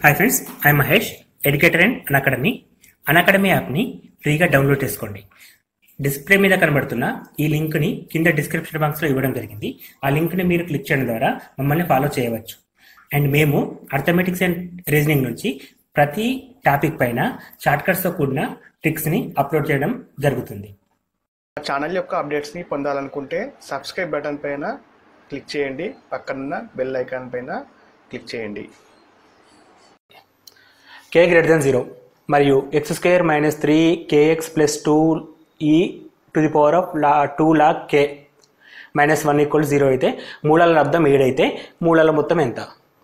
Hi friends, I Mahesh, educator and Unacademy యాప్ని ఫ్రీగా download చేసుకోండి. డిస్ప్లే మీద కనబడుతున్న ఈ లింక్ని కింద డిస్క్రిప్షన్ బాక్స్లో ఇవ్వడం జరిగింది. ఆ లింక్ని మీరు క్లిక్ చేయడం ద్వారా మమ్మల్ని ఫాలో చేయవచ్చు. అండ్ మేము అర్థమెటిక్స్ అండ్ రీజనింగ్ నుంచి ప్రతి టాపిక్ పైన షార్ట్కట్స్తో కూడిన ట్రిక్స్ని అప్లోడ్ చేయడం జరుగుతుంది. ఛానల్ యొక్క అప్డేట్స్ని పొందాలనుకుంటే సబ్స్క్రైబ్ బటన్ పైన క్లిక్ చేయండి, పక్కనున్న బెల్ ఐకాన్ పైన క్లిక్ చేయండి. k greater than 0 మరియు x square minus 3kx plus 2e to the power of 2 log k minus 1 equal 0 అయితే మూలాల లబ్ధం 7 అయితే మూలాల మొత్తం ఎంత?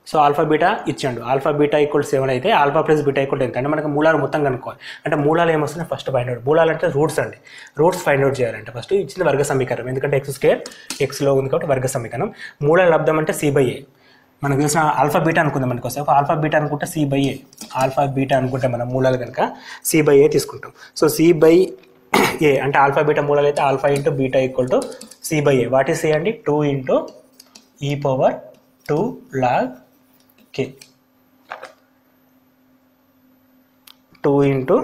సో ఆల్ఫా బీటా ఇచ్చాడు. ఆల్ఫా బీటా ఈక్వల్ 7 అయితే ఆల్ఫా ప్లస్ బీటా ఈక్వల్ ఎంత అంటే మనకు మూలాలు మొత్తం కనుక్కోవాలి. అంటే మూలాలు ఏమొస్తున్నాయి ఫస్ట్ ఫైండ్ అవుట్. మూలాలు అంటే రూట్స్ అండి. రూట్స్ ఫైండ్ అవుట్ చేయాలంటే ఫస్ట్ ఇచ్చింది వర్గ సమీకరణం, ఎందుకంటే ఎక్స్ స్క్వేర్ ఎక్స్లో ఉంది కాబట్టి వర్గ సమీకరణం. మూలాల లబ్ధం అంటే c/a. మనకు తెలిసిన ఆల్ఫా బీటా అనుకుందాం. మనకు వస్తే ఆల్ఫా బీటా అనుకుంటే c/a. ఆల్ఫా బీటా అనుకుంటే మనం మూలాలు కనుక c/a తీసుకుంటాం. సో c/a అంటే ఆల్ఫా బీటా మూలాలు అయితే alpha into beta equal to c/a. What is c అండి? 2 into e power 2 log k. 2 into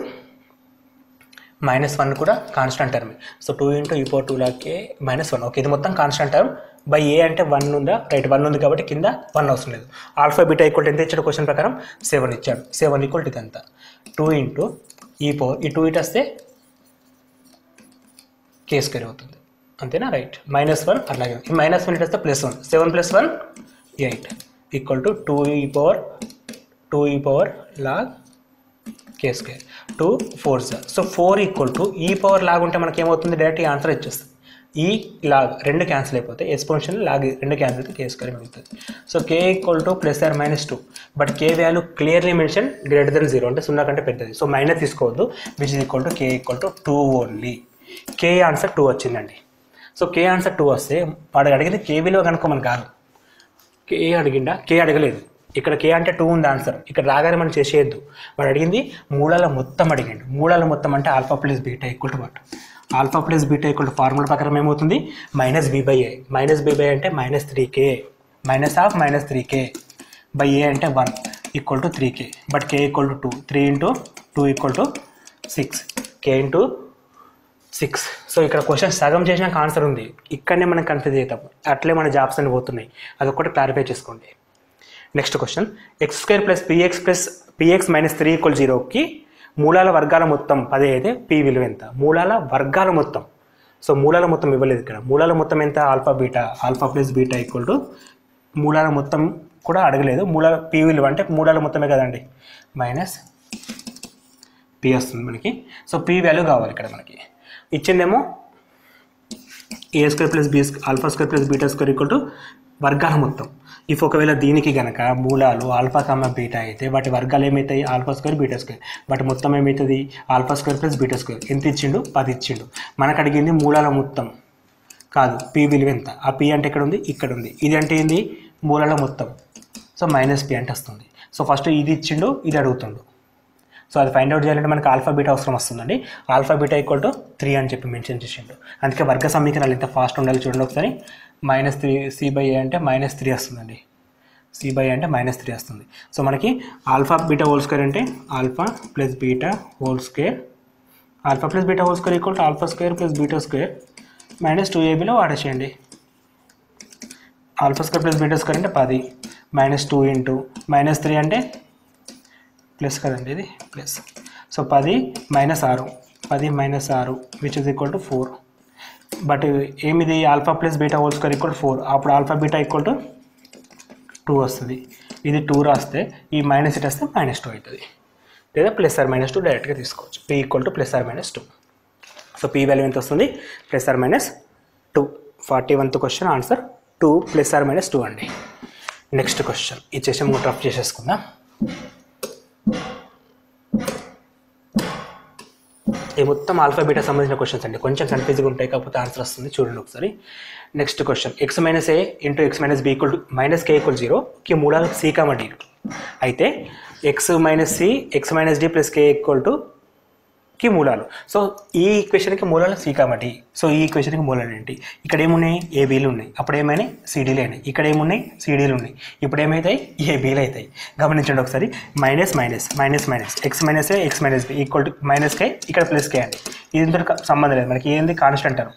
-1 కూడా constant term. So 2 into e power 2 log k -1. Okay, ఇది మొత్తం కాన్స్టెంట్ టర్మ్. బై ఏ అంటే 1 ఉందా? Right, 1 ఉంది కాబట్టి కింద 1 అవసరం లేదు. ఆల్ఫా బీటా ఈక్వల్ ఎంత ఇచ్చాడు? క్వశ్చన్ ప్రకారం 7 ఇచ్చాడు. 7 ఈక్వల్ ఇది ఎంత? 2 ఇంటూ ఈ పవర్ ఈ 2 ఇట్ వస్తే k స్క్వేర్ అవుతుంది, అంతేనా? రైట్. -1 అట్లాగే ఈ -1 ఇట్ వస్తే +1. 7 + 1 8 equal to 2e power log k square. 2 4 so 4 equal to ఈ పవర్ లాగ్ ఉంటే మనకి ఏమవుతుంది? డైరెక్ట్ ఆన్సర్ ఇచ్చేస్తుంది. ఈ లాగ్ రెండు క్యాన్సిల్ అయిపోతాయి, ఎక్స్పోనెన్షియల్ లాగ్ రెండు క్యాన్సిల్ అయితే k స్క్వేర్ మిగులుతుంది. So k equal to +or-2, but k value clearly mention greater than 0 అంటే 0 కంటే పెద్దది. సో మైనస్ తీసుకోవద్దు, which is equal to k equal to 2 only. k answer 2 వచ్చిందండి. సో k ఆన్సర్ 2 వస్తే వాడు అడిగింది k విలువ కనుక్కోమని కాదు. k అడిగిండా? k అడగలేదు. ఇక్కడ k అంటే 2 ఉంది ఆన్సర్. ఇక్కడ రాగానే మనం చేసేయద్దు. వాడు అడిగింది మూలాల మొత్తం అడిగిండు. మూలాల మొత్తం అంటే alpha plus beta equal to what? Alpha plus beta equal to formula ప్రకారం ఏమవుతుంది? -b/a. -b/a అంటే -3k. -3k బై a అంటే 1 equal to 3k. But k equal to 2. 3 into 2 equal to 6. k into 6. So ఇక్కడ question సగం చేసినాక answer ఉంది. ఇక్కడనే మనం కన్ఫ్యూజ్ అవుతాం. అట్లే మన జాబ్స్ అన్ని పోతున్నాయి. అదొకటి క్లారిఫై చేసుకోండి. నెక్స్ట్ క్వశ్చన్, x² + px - 3 = 0కి మూలాల వర్గాల మొత్తం 10 అయితే p విలువ ఎంత? మూలాల వర్గాల మొత్తం. సో మూలాల మొత్తం ఇవ్వలేదు ఇక్కడ. మూలాల మొత్తం ఎంత? Alpha plus beta equal to మూలాల మొత్తం కూడా అడగలేదు. మూలాల p విలువ అంటే మూలాల మొత్తమే కదండి, -p వస్తుంది మనకి. సో p వాల్యూ కావాలి ఇక్కడ మనకి. ఇచ్చిందేమో a² + b α² + β² ఈక్వల్ టు వర్గాల మొత్తం. ఇఫ్ ఒకవేళ దీనికి గనక మూలాలు ఆల్ఫా కామా బీటా అయితే వాటి వర్గాలు ఏమవుతాయి? α² β². వాటి మొత్తం ఏమవుతుంది? α² + β². ఎంత ఇచ్చిండు? 10 ఇచ్చిండు. మనకు అడిగింది మూలాల మొత్తం కాదు, p విలువ ఎంత? ఆ p అంటే ఎక్కడ ఉంది? ఇక్కడ ఉంది. ఇది అంటే ఏంది? మూలాల మొత్తం. సో -p అంటే వస్తుంది. సో ఫస్ట్ ఇది ఇచ్చిండు, ఇది అడుగుతుండు. సో అది ఫైండ్ అవుట్ చేయాలంటే మనకి ఆల్ఫా బీటా అవసరం వస్తుందండి. ఆల్ఫా బీటా ఈక్వల్ టు 3 అని చెప్పి మెన్షన్ చేసిండు. అందుకే వర్గ సమీకరణాలు ఎంత ఫాస్ట్ ఉండాలి చూడండి ఒకసారి. -3 c/a అంటే -3 వస్తుందండి. c/a అంటే -3 వస్తుంది. సో మనకి ఆల్ఫా బీటా హోల్ స్క్వేర్ అంటే alpha plus beta whole square. Alpha plus beta whole square equal to α² + β² -2abలో వాడేసేయండి. α² + β² అంటే 10 -2 ఇంటూ -3 అంటే ప్లస్ కదండి, ఇది plus. So 10 - 6 which is equal to 4. But ఏమిది? Alpha plus beta whole square equal 4. అప్పుడు alpha beta equal to 2 వస్తుంది. ఇది 2 రాస్తే ఈ మైనస్ ఇట్ వస్తే -2 అవుతుంది, లేదా +or-2 డైరెక్ట్గా తీసుకోవచ్చు. p equal to +or-2. So p value ఎంత వస్తుంది? +or-2. 41th question answer 2 +or-2 అండి. నెక్స్ట్ క్వశ్చన్ ఇచ్చేసి మూడు రఫ్ చేసేసుకుందాం. ఈ మొత్తం ఆల్ఫా బీటా సంబంధించిన క్వశ్చన్స్ అండి. కొంచెం కన్ఫ్యూజ్గా ఉంటాయి, కాకపోతే ఆన్సర్ వస్తుంది చూడండి ఒకసారి. Next question, x - a into x - b equal to -k = 0కి మూలాలు c, d అయితే x - c x - d + k = కి మూలాలు. సో ఈ ఈక్వేషన్కి మూలాలు సి కామటి. సో ఈ ఈక్వేషన్కి మూలాలు ఏంటి? ఇక్కడ ఏమున్నాయి? ఏబీలు ఉన్నాయి. అప్పుడు ఏమైనాయి? సిడీలు అయినాయి. ఇక్కడ ఏమున్నాయి? సిడీలు ఉన్నాయి. ఇప్పుడు ఏమవుతాయి? ఏబీలు అవుతాయి. గమనించండి ఒకసారి. Minus minus minus minus x minus a x minus b equal to minus k, ఇక్కడ ప్లస్ కే అండి. ఇది సంబంధం లేదు మనకి, ఏంది constant term.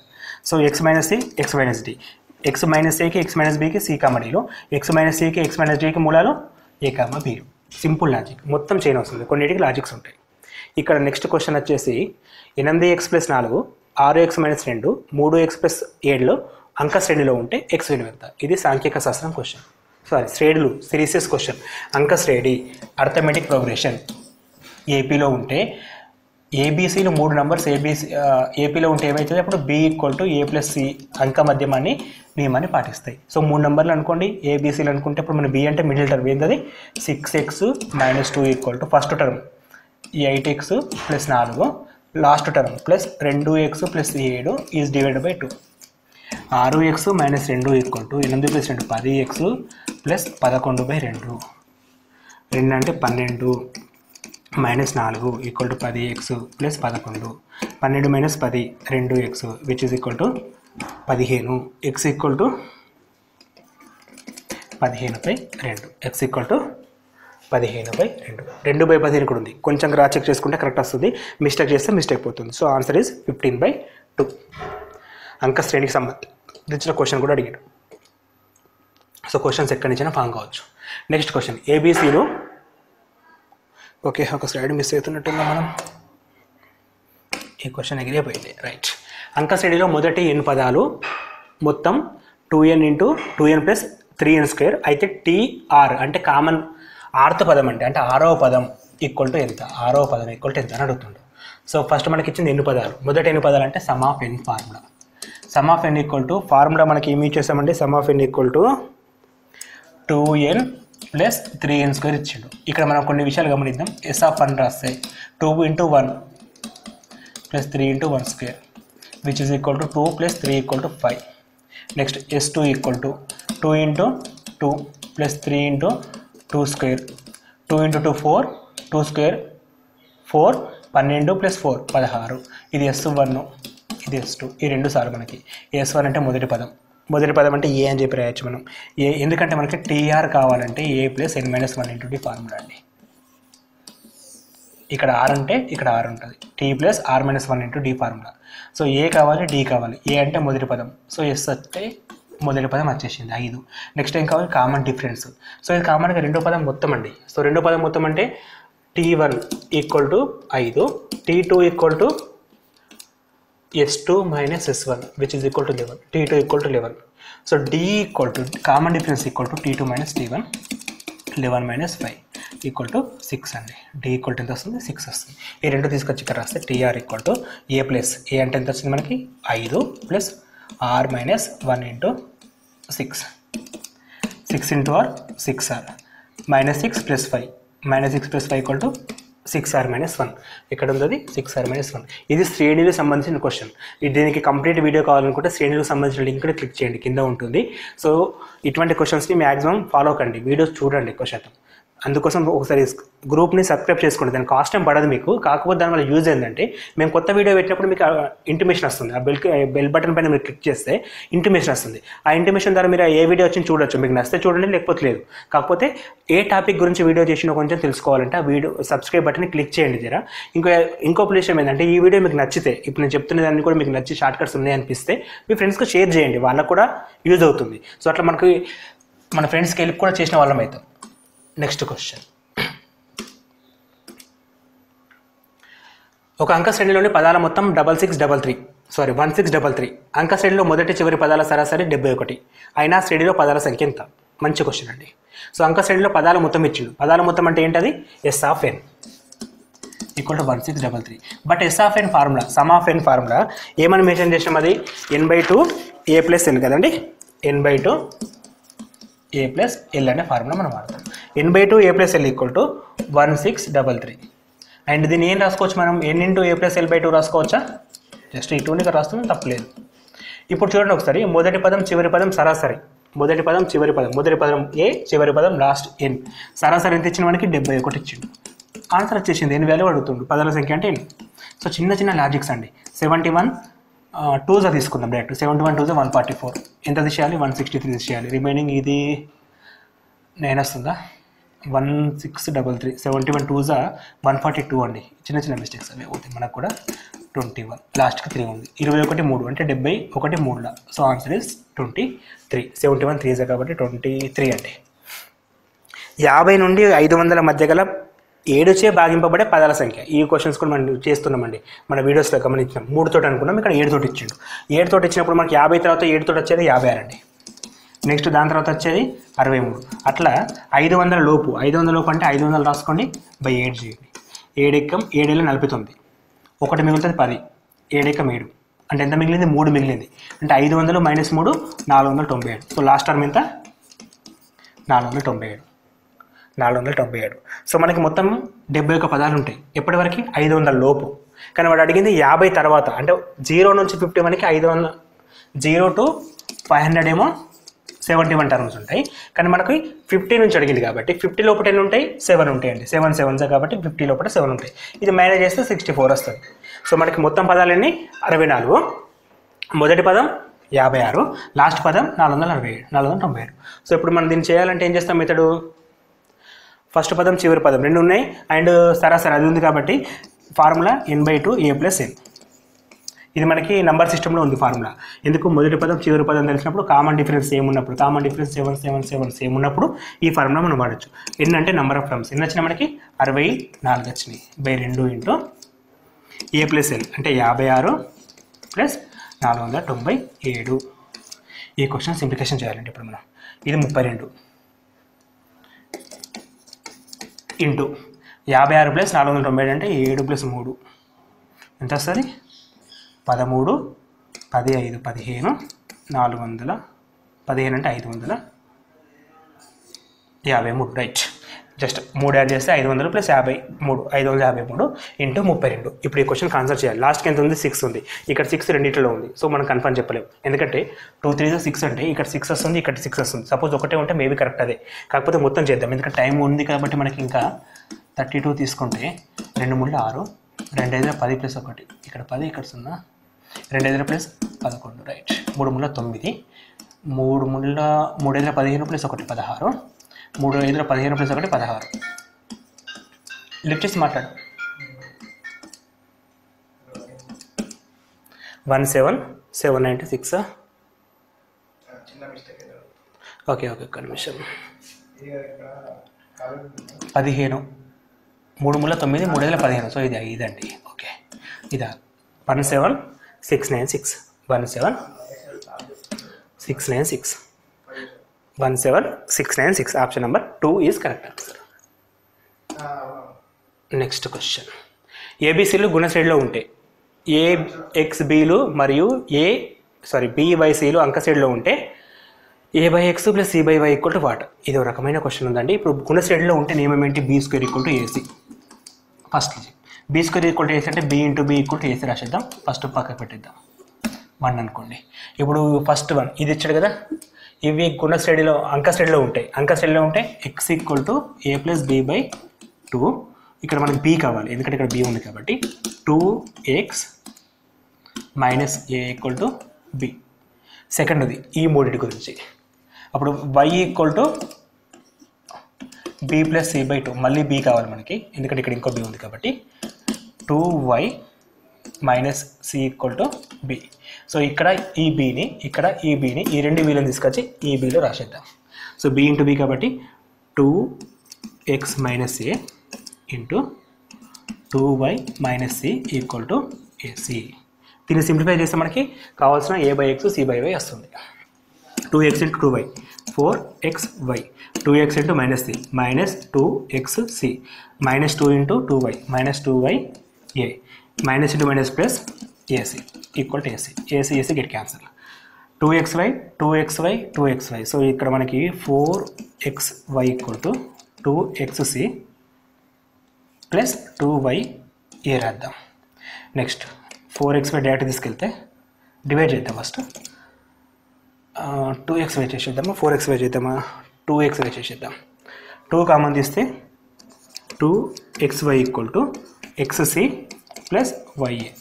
So x minus c x minus d, x minus ఏకి ఎక్స్ మైనస్ బికి సి కామడీలు, ఎక్స్ మైనస్ సికి ఎక్స్ మైనస్ డికి మూలాలు ఏ కామ బీలు. సింపుల్ లాజిక్, మొత్తం చైన్ వస్తుంది, కొన్నిటికి లాజిక్స్ ఉంటాయి. ఇక్కడ నెక్స్ట్ క్వశ్చన్ వచ్చేసి 8x + 4 6x - 2 3x + 7 అంక శ్రేణిలో ఉంటే ఎక్స్ విలువ ఎంత? ఇది సాంఖ్యక శాస్త్రం క్వశ్చన్, శ్రేణులు సిరీసెస్ క్వశ్చన్. అంక శ్రేణి అర్థమెటిక్ ప్రోగ్రెషన్ ఏపీలో ఉంటే ఏబీసీలు 3 నంబర్స్ ఏపీలో ఉంటే ఏమవుతుంది? అప్పుడు బి = a + c అంక మధ్యమాన్ని నియమాన్ని పాటిస్తాయి. సో 3 నంబర్లు అనుకోండి, ఏబీసీలు అనుకుంటే ఇప్పుడు మన బి అంటే మిడిల్ టర్మ్ ఏంటది? 6x - 2 = first term 8x + 4 last term plus 2x + 7 is divided by 2. 6x - 2 = 8 + 2 10x + 11/2. 2 అంటే 12 -4 = 10x + 11. 12 - 10 2x which is equal to 15. x = 15/2. x = 15/2. 2/15 కూడా ఉంది, కొంచెం క్రాస్ చెక్ చేసుకుంటే కరెక్ట్ వస్తుంది, మిస్టేక్ చేస్తే మిస్టేక్ పోతుంది. So answer is 15/2. అంక శ్రేణికి సంబంధించిన క్వశ్చన్ కూడా అడిగాడు. సో క్వశ్చన్స్ ఎక్కడి నుంచైనా ఫామ్ కావచ్చు. నెక్స్ట్ క్వశ్చన్ ఏబీసీలు. ఓకే, ఒక స్లైడ్ మిస్ అవుతున్నట్టుందా మనం, ఈ క్వశ్చన్ ఎగిరిపోయింది. రైట్. అంక శ్రేణిలో మొదటి n పదాలు మొత్తం 2n × 2n + 3n² అయితే TR అంటే కామన్ ఆర్త పదం అంటే 6వ పదం ఈక్వల్ టు ఎంత? 6వ పదం ఈక్వల్ టు ఎంత అని అడుగుతుండు. సో ఫస్ట్ మనకి ఇచ్చింది ఎన్ని పదాలు, మొదటి ఎన్ని పదాలు అంటే some of n formula. Some of n equal to formula మనకి ఏమి ఇచ్చేసామండి? Some of n = 2n + 3n² ఇచ్చిండు. ఇక్కడ మనం కొన్ని విషయాలు గమనిద్దాం. s ఆఫ్ 1 రాస్తే 2 × 1 + 3 × 1² which is equal to 2 + 3 = 5. Next s2 = 2 × 2 + 3 × 2². 2 × 2 4, 2² 4, 12 + 4 16. ఇది s1, ఇది s2. ఈ రెండు సార్లు మనకి s1 అంటే మొదటి పదం. మొదటి పదం అంటే ఏ అని చెప్పి రాయొచ్చు మనం. ఏ ఎందుకంటే మనకి టీఆర్ కావాలంటే a + n - 1 × d ఫార్ములా అండి. ఇక్కడ r అంటే ఇక్కడ r ఉంటుంది, t + r - 1 × d formula. So ఏ కావాలి, d కావాలి. ఏ అంటే మొదటి పదం, సో s అంటే మొదటి పదం వచ్చేసింది 5. నెక్స్ట్ ఏం కావాలి? Common difference. సో ఇది కామన్గా రెండో పదం మొత్తం అండి. సో రెండో పదం మొత్తం అంటే t1 = 5, t2 = s2 - s1 which is equal to 11, t2 = 11. So d = common difference = t2 - t1, 11 - 5 = 6 అండి. d = ఎంత వస్తుంది? 6 వస్తుంది. ఈ రెండు తీసుకొచ్చి ఇక్కడ రాస్తే tr = a + a అంటే ఎంత వస్తుంది మనకి? 5 + r - 1 × 6. 6 × r 6r -6 + 5 -6 + 5 = 6r - 1. ఇక్కడ ఉంది 6r - 1. ఇది శ్రేణులకు సంబంధించిన క్వశ్చన్. దీనికి కంప్లీట్ వీడియో కావాలనుకుంటే శ్రేణులకు సంబంధించిన లింక్ క్లిక్ చేయండి, కింద ఉంటుంది. సో ఇటువంటి క్వశ్చన్స్ని మ్యాక్సిమం ఫాలో కండి, వీడియోస్ చూడండి ఎక్కువ శాతం. అందుకోసం ఒకసారి గ్రూప్ని సబ్స్క్రైబ్ చేసుకోండి, దాని కాస్ట్ ఏం పడదు మీకు. కాకపోతే దానివల్ల యూజ్ ఏంటంటే మేము కొత్త వీడియో పెట్టినప్పుడు మీకు ఇంటిమేషన్ వస్తుంది. ఆ బెల్ బటన్ పైన మీరు క్లిక్ చేస్తే ఇంటిమేషన్ వస్తుంది. ఆ ఇంటిమేషన్ ద్వారా మీరు ఏ వీడియో వచ్చింది చూడొచ్చు. మీకు నచ్చితే చూడండి, లేకపోతే లేదు. కాకపోతే ఏ టాపిక్ గురించి వీడియో చేసినా కొంచెం తెలుసుకోవాలంటే ఆ వీడియో సబ్స్క్రైబ్ బటన్ని క్లిక్ చేయండి జరా. ఇంకో విషయం ఏంటంటే ఈ వీడియో మీకు నచ్చితే, ఇప్పుడు నేను చెప్తున్న దాన్ని కూడా మీకు నచ్చి షార్ట్ కట్స్ ఉన్నాయనిపిస్తే మీ ఫ్రెండ్స్కి షేర్ చేయండి, వాళ్ళకు కూడా యూజ్ అవుతుంది. సో అట్లా మనకి మన ఫ్రెండ్స్కి హెల్ప్ కూడా చేసిన వాళ్ళం అవుతాం. Next question. ఒక అంక శ్రేణిలోని పదాల మొత్తం 1633 అంక శ్రేణిలో మొదటి చివరి పదాల సరాసరి 71 అయినా శ్రేణిలో పదాల సంఖ్య ఎంత? మంచి క్వశ్చన్ అండి. సో అంక శ్రేణిలో పదాల మొత్తం ఇచ్చిండు. పదాల మొత్తం అంటే ఏంటది? s of n = 1633. But s of n formula, some of n formula ఏమని మెన్షన్ చేసినాం? అది n/2 a + n కదండి. n/2 a + l అనే ఫార్ములా మనం వాడతాం. n/2 a + l = 1633. అండ్ దీన్ని ఏం రాసుకోవచ్చు మనం? n × a + l/2 రాసుకోవచ్చా? జస్ట్ ఈ 2ని రాస్తున్నాం, తప్పలేదు. ఇప్పుడు చూడండి ఒకసారి, మొదటి పదం చివరి పదం సరాసరి. మొదటి పదం చివరి పదం, మొదటి పదం ఏ, చివరి పదం లాస్ట్ n. సరాసరి ఎంత ఇచ్చిన మనకి? 71 ఇచ్చిండు. ఆన్సర్ వచ్చేసింది. n వాల్యూ అడుగుతుండు, పదాల సంఖ్య అంటే n. సో చిన్న చిన్న లాజిక్స్ అండి. 71 2 తీసుకుందాం డైరెక్ట్. 71 2 144. ఎంత తీసేయాలి? 163 తీసేయాలి. రిమైనింగ్ ఇది 9 వస్తుందా? 1633. 71 2 142 అండి. చిన్న చిన్న మిస్టేక్స్ అవి అవుతాయి మనకు కూడా. 21 లాస్ట్కి 3 ఉంది. 21 3 అంటే 71 3. So answer is 23. 71 3 కాబట్టి 23 అండి. 50 నుండి 500 మధ్య గల 7చే భాగింపబడే పదాల సంఖ్య. ఈ క్వశ్చన్స్ కూడా మనం చేస్తున్నామండి. మన వీడియోస్లో గమనించినాం. 3 తోటి అనుకున్నాం, ఇక్కడ 7 తోటి ఇచ్చిండు. 7 తోటి ఇచ్చినప్పుడు మనకి 50 తర్వాత 7 తోటి వచ్చేది 56 అండి. నెక్స్ట్ దాని తర్వాత వచ్చేది 63. అట్లా 500 లోపు అంటే 500 రాసుకోండి, బై 7 చేయండి. 7 ఎక్కం 7 49. 1 మిగులుతుంది 10. 7 ఎక్కం 7 అంటే ఎంత మిగిలింది? 3 మిగిలింది. అంటే 500 మైనస్ 3 497. సో లాస్ట్ టర్మ్ ఎంత? 497. సో మనకి మొత్తం 71 పదాలు ఉంటాయి. ఎప్పటివరకు? 500 లోపు. కానీ వాడు అడిగింది 50 తర్వాత, అంటే 0 నుంచి 50 మనకి 500, 0 to 500 ఏమో 71 టర్మ్స్ ఉంటాయి. కానీ మనకి 50 నుంచి అడిగింది కాబట్టి 50 లోపల ఎన్ని ఉంటాయి? 7 ఉంటాయండి. 7 7 కాబట్టి 50 లోపల 7 ఉంటాయి. ఇది మేనేజ్ చేస్తే 64 వస్తుంది. సో మనకి మొత్తం పదాలు ఎన్ని? 64. మొదటి పదం 56, లాస్ట్ పదం 497. సో ఇప్పుడు మనం దీన్ని చేయాలంటే ఏం చేస్తాం? మెథడు ఫస్ట్ పదం చివరి పదం 2 ఉన్నాయి, అండ్ సరాసరి అది ఉంది కాబట్టి ఫార్ములా n/2 a + n. ఇది మనకి నంబర్ సిస్టంలో ఉంది ఫార్ములా. ఎందుకు? మొదటి పదం చివరి పదం తెలిసినప్పుడు కామన్ డిఫరెన్స్ సేమ్ ఉన్నప్పుడు, కామన్ డిఫరెన్స్ 7 7 7 సేమ్ ఉన్నప్పుడు ఈ ఫార్ములా మనం వాడచ్చు. ఎన్ అంటే నెంబర్ ఆఫ్ టర్మ్స్. ఎన్ని వచ్చినాయి మనకి? 64 వచ్చినాయి. బై 2 ఇంటూ a + n అంటే 56 + 497. ఈ క్వశ్చన్ సింప్లిఫికేషన్ చేయాలంటే ఇప్పుడు మనం ఇది 32 ఇంటూ 56 + 497 అంటే 7 + 3 ఎంత వస్తుంది? 13, 15, 15, 400, 15 అంటే 553. రైట్. జస్ట్ 3 యాడ్ చేస్తే 500 + 53, 553 ఇంటూ 32. ఇప్పుడు ఈ క్వశ్చన్కి ఆన్సర్ చేయాలి. లాస్ట్కి ఎంత ఉంది? 6 ఉంది. ఇక్కడ 6 రెండింటిలో ఉంది. సో మనం కన్ఫర్మ్ చెప్పలేము. ఎందుకంటే 2 3 6 అంటే ఇక్కడ 6 వస్తుంది, ఇక్కడ 6 వస్తుంది. సపోజ్ ఒకటే ఉంటే మేబీ కరెక్ట్ అదే. కాకపోతే మొత్తం చేద్దాం, ఎందుకంటే టైం ఉంది కాబట్టి మనకి. ఇంకా 32 తీసుకుంటే 2 3 6, 2 5 10 + 1, ఇక్కడ 10, ఇక్కడ 0, 2 5 + 11. రైట్. 3 3 9, 3 5 15 + 1 16, 3 5 15 + 1 16. లిఫ్ట్ చేసి మాట్లాడు. 17796. ఓకే ఒక్క నిమిషం. 15, 3 3 9, 3 5 15. సో ఇది ఇదండి. ఓకే, ఇదా 17696. 17696. 17696. Option number 2 is correct answer. Next question. ఏబిసిలు గుణశ్రేణిలో ఉంటాయి. AXBలు మరియు BYCలు అంకశ్రేణిలో ఉంటే A/X + C/Y = వాట్? ఇది ఒక రకమైన క్వశ్చన్ ఉందండి. ఇప్పుడు గుణశ్రేణిలో ఉంటే నియమం ఏంటి? B² = AC. First B² = AC అంటే B × B = AC రాసేద్దాం. ఫస్ట్ పక్కకు పెట్టేద్దాం. 1 అనుకోండి. ఇప్పుడు ఫస్ట్ 1 ఇది ఇచ్చాడు కదా. ఇవి గుణశ్రేణిలో అంకశ్రేణిలో ఉంటాయి. X = A + B/2. ఇక్కడ మనకి B కావాలి, ఎందుకంటే ఇక్కడ B ఉంది కాబట్టి 2x - A = B. సెకండ్ది ఈ మూడింటి గురించి. అప్పుడు y = B + C/2. మళ్ళీ B కావాలి మనకి, ఎందుకంటే ఇక్కడ ఇంకో B ఉంది కాబట్టి 2y - C = B. సో ఇక్కడ ఈ Bని, ఇక్కడ ఈ Bని, ఈ రెండు Bలను తీసుకొచ్చి ఈ Bలో రాసేద్దాం. సో B × B కాబట్టి 2x - A into 2y - C = AC. దీన్ని సింప్లిఫై చేస్తే మనకి కావాల్సిన A/X C/Y వస్తుంది. 2x × 2y 4xy, 2x × -c -2xc, -2 × 2y -2ya, -× -+ AC = AC. AC get cancel. 2xy 2xy 2xy. So ఇక్కడ మనకి 4xy = 2xc + 2ya రాద్దాం. Next 4xy direct తీసుకెళ్తే divide చేద్దాం. ఫస్ట్ 2xy చేసేద్దామా, 4xy చేద్దామా? 2xy చేసేద్దాం. 2 కామన్ తీస్తే 2xy = xc ప్లస్ వైఏ.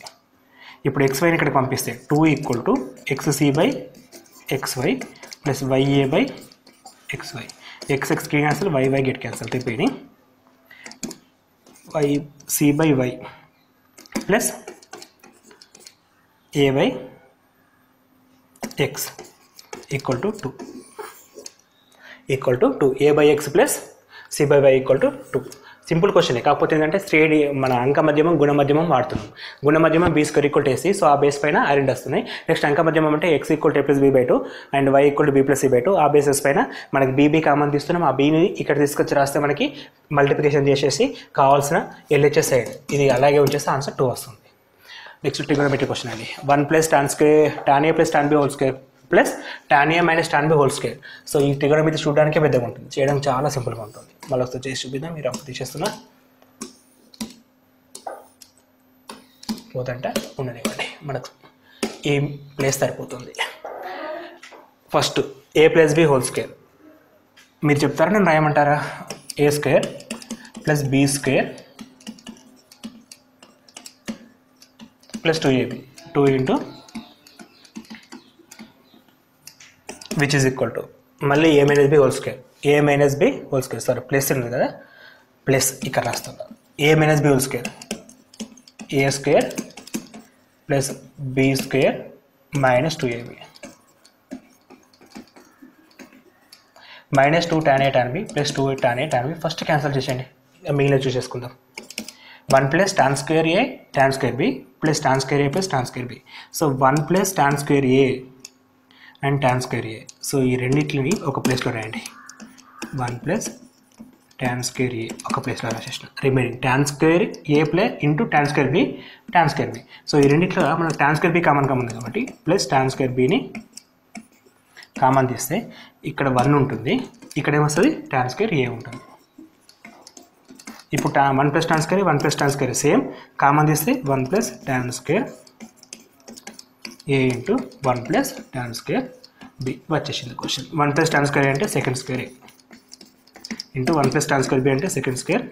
ఇప్పుడు ఎక్స్వైని ఇక్కడికి పంపిస్తే 2 equal to x c by x y plus y a by x y. X cancel, y get cancel, repeating y c by y plus a by x equal to 2 equal to 2. A by x plus c by y equal to 2. Simple question. కాకపోతే ఏంటంటే శ్రేణి మన అంక మధ్యమం గుణ మధ్యమం వాడుతున్నాం. గుణ మధ్యమం b square equal to a c. So ఆ బేస్ పైన ఐరన్ వస్తున్నాయి. నెక్స్ట్ అంక మధ్యమం అంటే x equal to a plus b by 2 and y equal to b plus c by 2. ఆ బేసెస్ పైన మనకి బీబీ కామన్ తీస్తున్నాం. ఆ బీని ఇక్కడ తీసుకొచ్చి రాస్తే మనకి మల్టిప్లికేషన్ చేసేసి కావాల్సిన ఎల్హెచ్ఎస్ సైడ్ ఇది అలాగే ఉంచేస్తే ఆన్సర్ 2 వస్తుంది. నెక్స్ట్ ట్రిగోనోమెట్రిక్ క్వశ్చన్ అది 1 plus tan square tan a plus tan b whole square plus tan a minus tan b whole square. So ఈ ట్రిగోనోమెట్రీ చూడడానికి పెద్దగా ఉంటుంది, చేయడం చాలా సింపుల్గా ఉంటుంది. మళ్ళీ వస్తే చేసి చూపిద్దాం. మీరు అప్పుడు తీసేస్తున్నా పోతంటే ఉండనివ్వండి, మనకు ఈ ప్లేస్ సరిపోతుంది. First a plus b whole square మీరు చెప్తారా నేను రాయమంటారా? A square plus b square plus 2ab 2 into which is equal to మళ్ళీ a minus b whole square. A minus b whole square sorry plus ఉంది కదా, plus ఇక్కడ రాస్తుందా. A minus b whole square a square plus b square minus 2ab minus 2 tan a tan b plus 2 tan a tan b. First cancel చేసేయండి, మిగిలిన చూసేసుకుందాం. 1 plus tan square A tan square B plus tan square A plus tan square B. So 1 plus tan square A and tan square A. So ఈ రెండింటిని ఒక ప్లేస్లో రాయండి. 1 plus tan square a ఒక ప్లేస్లో రాసేసిన. రిమైనింగ్ టాన్ స్క్వేర్ ఏ plus into tan square b tan square B. So ఈ రెండింటిలో మనకు టాన్ స్క్వేర్ బి కామన్ ఉంది కాబట్టి ప్లస్ టాన్ స్క్వేర్ బిని కామన్ తీస్తే ఇక్కడ 1 ఉంటుంది, ఇక్కడ ఏమొస్తుంది టాన్ స్క్వేర్ ఏ ఉంటుంది. ఇప్పుడు 1 plus tan square 1 plus tan square same common తీస్తే 1 plus tan square a into 1 plus tan square b వచ్చేసింది క్వశ్చన్. 1 ప్లస్ టాన్ స్క్వేర్ అంటే second square a into 1 plus tan square b అంటే second square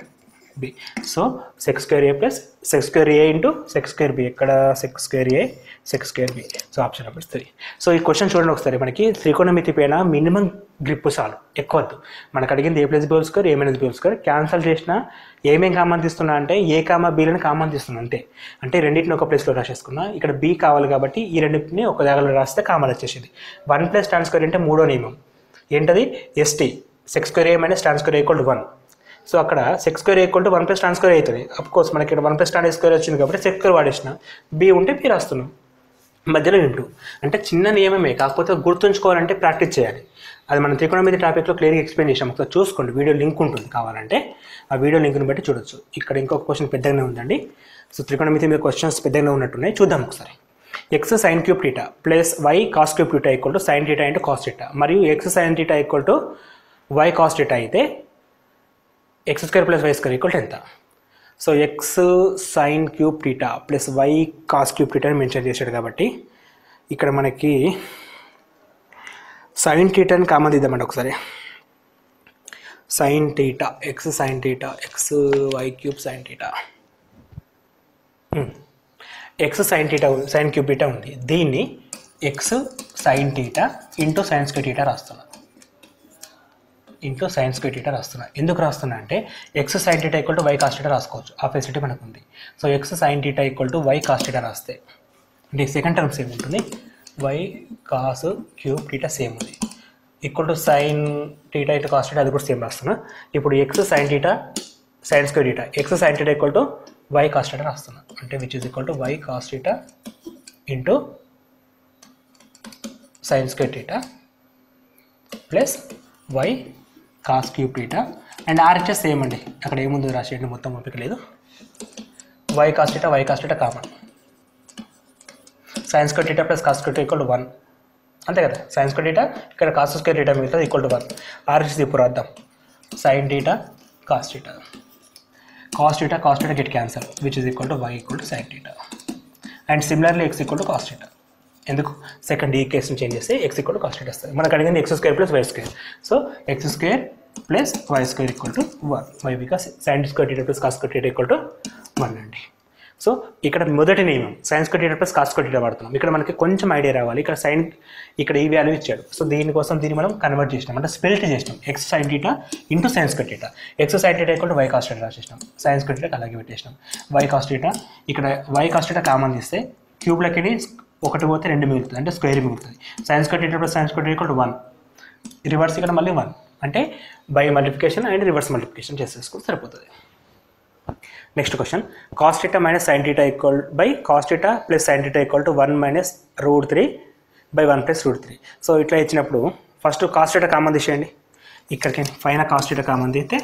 B. So sec square A plus sec square a into sec square b. ఎక్కడ sec square a sec square B. So option number 3. So ఈ question చూడండి ఒకసారి. మనకి త్రికోణమితి పైన minimum grip చాలు, ఎక్కువద్దు. మనకు అడిగింది a plus b whole square a minus b whole square. Cancel చేసిన ఏమేం కామన్ తీస్తున్నా అంటే ఏ కామా బీలను కామన్ తీస్తున్నా అంతే. అంటే రెండింటిని ఒక ప్లేస్లో రాసేసుకున్నా. ఇక్కడ బి కావాలి కాబట్టి ఈ రెండింటిని ఒక జాగాలో రాస్తే కామన్ వచ్చేసింది. 1 ప్లస్ టాన్ స్క్వేర్ అంటే మూడో నియమం ఏంటది ఎస్టీ sec square a minus tan square equal to 1. So అక్కడ sec square equal to 1 plus tan square అవుతుంది. అఫ్కోర్స్ మనకి ఇక్కడ 1 ప్లస్ టాన్ స్క్వేర్ వచ్చింది కాబట్టి సెక్స్ స్క్వేర్ వాడేసిన. బి ఉంటే బి రాస్తున్నాం, మధ్యలో ఇంటూ. అంటే చిన్న నియమమే, కాకపోతే గుర్తుంచుకోవాలంటే ప్రాక్టీస్ చేయాలి. అది మనం త్రికోణమితి టాపిక్లో క్లియర్గా ఎక్స్ప్లెయిన్ చేసాం. ఒకసారి చూసుకోండి, వీడియో లింక్ ఉంటుంది కావాలంటే ఆ వీడియో లింక్ని బట్టి చూడొచ్చు. ఇక్కడ ఇంకొక క్వశ్చన్ పెద్దగానే ఉందండి. సో త్రికోణమితి మీద క్వశ్చన్స్ పెద్దగానే ఉన్నట్టున్నాయి, చూద్దాం ఒకసారి. X sine cube theta plus why cos cube theta equal to sine theta into cos theta మరియు x sine theta equal to why cos theta అయితే x square plus why square equal to ఎంత? So x sine cube theta plus why cos cube theta అని mention చేశాడు కాబట్టి ఇక్కడ మనకి sine టీటాని common తీద్దామండి ఒకసారి. Sine theta X sine theta x y cube sine theta X sine theta sine cube theta ఉంది. దీన్ని x sine theta into sine square theta రాస్తున్నా. ఇంటూ సైన్ స్క్వేర్ టీటా రాస్తున్నా. ఎందుకు రాస్తున్నా అంటే x sine theta equal to why cos theta రాసుకోవచ్చు, ఆ facility మనకు ఉంది. So x sine theta equal to why cos theta రాస్తే అంటే సెకండ్ టర్మ్ సేమ్ ఉంటుంది. Y cos cube theta same ఉంది equal to sine theta into cos theta, అది కూడా సేమ్ రాస్తున్నా. ఇప్పుడు X sine theta sine square theta X sine theta equal to why cos theta రాస్తున్నా. అంటే which is equal to why cos theta into sine square theta plus why cos cube theta and RHS same అండి. అక్కడ ఏముందో రాసేయండి, మొత్తం ఓపిక లేదు. Y cos theta common. Sine square theta plus cos square theta equal to 1 అంతే కదా. Sine square theta ఇక్కడ కాస్ స్క్వేర్ టీటా మిగులుతుంది ఈక్వల్ టు 1. ఆర్హెచ్ఎస్ ఇప్పుడు రాద్దాం. Sine theta cos theta get cancel which is equal to Y equal to sine theta and similarly X equal to cos theta. ఎందుకు second ఈ కేసుని change చేస్తే X equal to cos theta వస్తుంది. మనకు అడిగింది X square plus why square. So X square plus why square equal to 1 Y because sine square theta plus cos square theta equal to 1 అండి. So ఇక్కడ మొదటి నియమం sine square theta plus cos square theta వాడుతున్నాం. ఇక్కడ మనకి కొంచెం idea రావాలి. ఇక్కడ సైన్ ఇక్కడ ఈ వాల్యూ ఇచ్చాడు. సో దీనికోసం దీన్ని మనం కన్వర్ట్ చేసినాం, అంటే స్ప్లిట్ చేసినాం. X sine theta into sine square theta. X sine theta equal to why cos theta రాసేసినాం. సైన్ స్క్వేర్ థీటా అలాగే పెట్టేసినాం. వై కాస్ థీటా ఇక్కడ వై కాస్ థీటా కామన్ తీస్తే క్యూబ్లకి ఒకటి పోతే 2 మిగులుతుంది, అంటే స్క్వేర్ మిగులుతుంది. Sine square theta plus sine square theta equal to 1. Reverse ఇక్కడ మళ్ళీ 1, అంటే by multiplication and reverse multiplication చేసేసుకుంటే సరిపోతుంది. Next question, cos theta minus sign theta equal by cos theta plus sine theta equal to 1 minus √3 by 1 plus √3. So ఇట్లా ఇచ్చినప్పుడు first cos theta common తీసేయండి. ఇక్కడికి పైన కాస్ థీటా కామన్ తీస్తే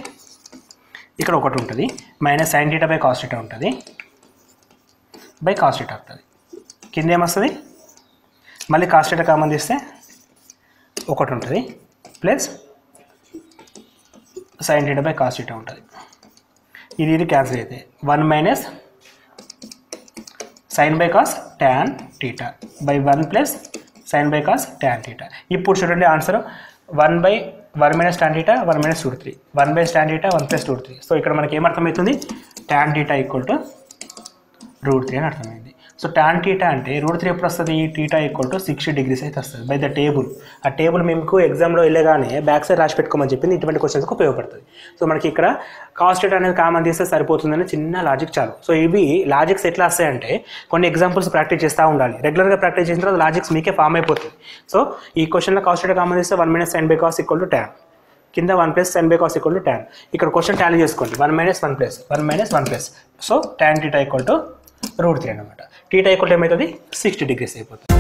ఇక్కడ ఒకటి ఉంటుంది, minus sign theta by cos theta ఉంటుంది, బై కాస్ థీటా ఉంటుంది. కింద ఏమొస్తుంది, మళ్ళీ కాస్ థీటా కామన్ తీస్తే ఒకటి ఉంటుంది, plus sine theta by cos theta ఉంటుంది. ఇది క్యాన్సిల్ అయితే 1 minus sine by cos tan theta by 1 plus sine by cos tan theta. ఇప్పుడు చూడండి answer 1 minus tan theta 1 minus √3, 1 by tan theta 1 plus √3. So ఇక్కడ మనకి ఏమర్థమవుతుంది, ట్యాన్ థీటా ఈక్వల్ టు √3 అని అర్థమైంది. సో ట్యాన్ థీటా అంటే √3 ఎప్పుడు వస్తుంది, థీటా ఈక్వల్ టు 60 డిగ్రీస్ అయితే వస్తుంది బై ద టేబుల్. ఆ టేబుల్ మీకు ఎగ్జామ్లో వెళ్ళగానే బ్యాక్ సైడ్ రాసి పెట్టుకోమని చెప్పింది. ఇటువంటి క్వశ్చన్స్కి ఉపయోగపడుతుంది. సో మనకి ఇక్కడ కాస్ థీటా అనేది కామన్ తీస్తే సరిపోతుందని చిన్న లాజిక్ చాలు. సో ఇవి లాజిక్స్ ఎట్లా వస్తాయంటే కొన్ని ఎగ్జాంపుల్స్ ప్రాక్టీస్ చేస్తూ ఉండాలి. రెగ్యులర్గా ప్రాక్టీస్ చేసిన తర్వాత లాజిక్స్ మీకే ఫామ్ అయిపోతుంది. సో ఈ క్వశ్చన్లో కాస్ థీటా కామన్ తీస్తే 1 minus sine by cos equal to tan, కింద 1 plus sine by cos equal to tan. ఇక్కడ క్వశ్చన్ టాలీ చేసుకోండి, 1 minus 1 plus 1 minus 1 plus. So tan theta equal to √3 అనమాట. Theta equal to ఏమవుతుంది, 60 degrees అయిపోతుంది.